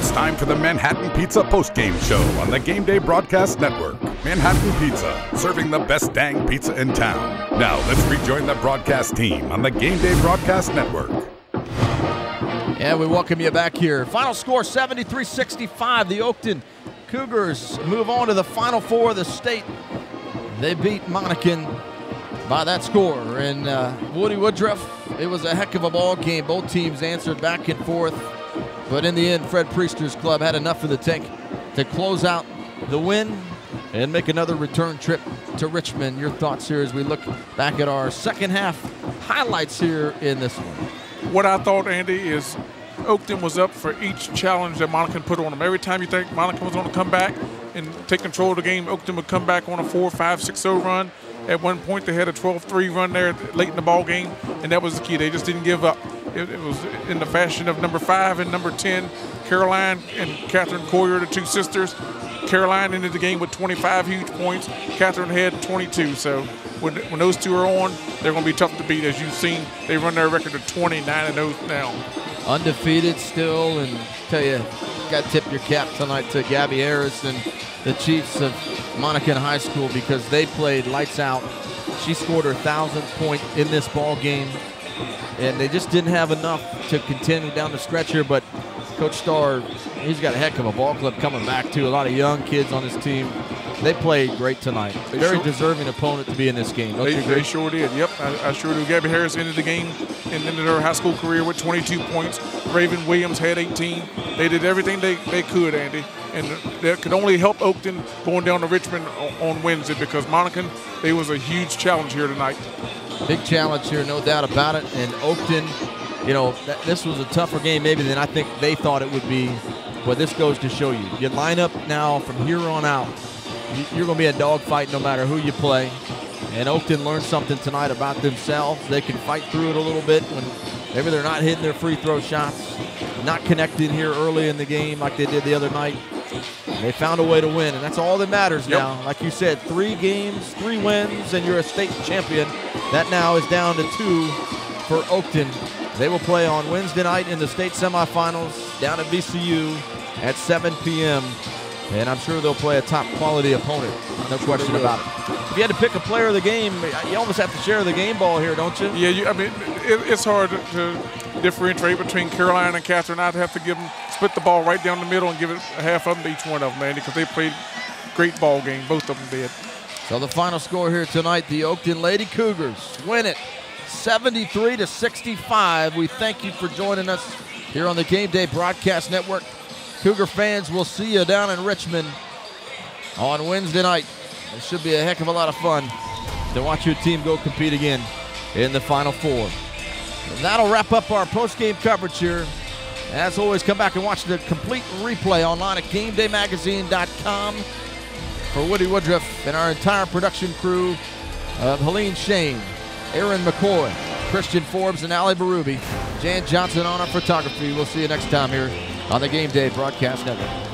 It's time for the Manhattan Pizza postgame show on the Gameday Broadcast Network. Manhattan Pizza, serving the best dang pizza in town. Now let's rejoin the broadcast team on the Gameday Broadcast Network. Yeah, we welcome you back here. Final score 73-65. The Oakton Cougars move on to the Final Four of the state. They beat Monacan by that score. And Woodruff, it was a heck of a ball game. Both teams answered back and forth. But in the end, Fred Priester's club had enough for the tank to close out the win and make another return trip to Richmond. Your thoughts here as we look back at our second half highlights here in this one. What I thought, Andy, is Oakton was up for each challenge that Monacan put on them. Every time you think Monacan was going to come back and take control of the game, Oakton would come back on a 4-5-6-0 run. At one point, they had a 12-3 run there late in the ball game, and that was the key. They just didn't give up. It was in the fashion of number 5 and number 10, Caroline and Catherine Coyer, the two sisters. Caroline ended the game with 25 huge points. Catherine had 22. So when those two are on, they're going to be tough to beat. As you've seen, they run their record of 29-0 now. Undefeated still, and tell you, got to tip your cap tonight to Gabby Harris and the Chiefs of Monacan High School because they played lights out. She scored her 1,000th point in this ball game, and they just didn't have enough to continue down the stretch here. But Coach Starr, he's got a heck of a ball club coming back too. A lot of young kids on his team. They played great tonight. Very deserving opponent to be in this game. Don't you agree? They sure did. Yep, I sure do. Gabby Harris ended the game and ended her high school career with 22 points. Raven Williams had 18. They did everything they could, Andy. And that could only help Oakton going down to Richmond on Wednesday because Monacan, they was a huge challenge here tonight. Big challenge here, no doubt about it. And Oakton, you know, this was a tougher game maybe than I think they thought it would be. But this goes to show you. You line up now from here on out. You're going to be a dogfight no matter who you play. And Oakton learned something tonight about themselves. They can fight through it a little bit when maybe they're not hitting their free throw shots, not connecting here early in the game like they did the other night. They found a way to win, and that's all that matters now. Like you said, 3 games, 3 wins, and you're a state champion. That now is down to 2 for Oakton. They will play on Wednesday night in the state semifinals down at VCU at 7 p.m., and I'm sure they'll play a top-quality opponent. No question about it. If you had to pick a player of the game, you almost have to share the game ball here, don't you? Yeah, I mean, it's hard to differentiate between Caroline and Catherine. I'd have to give them, split the ball right down the middle and give it half of them to each one of them, Andy, because they played great ball game. Both of them did. So the final score here tonight, the Oakton Lady Cougars win it 73-65. We thank you for joining us here on the Game Day Broadcast Network. Cougar fans, we'll see you down in Richmond on Wednesday night. It should be a heck of a lot of fun to watch your team go compete again in the Final Four. And that'll wrap up our post-game coverage here. As always, come back and watch the complete replay online at GameDayMagazine.com. For Woody Woodruff and our entire production crew of Helene Shane, Aaron McCoy, Christian Forbes, and Allie Berube, Jan Johnson on our photography. We'll see you next time here on the Game Day Broadcast Network.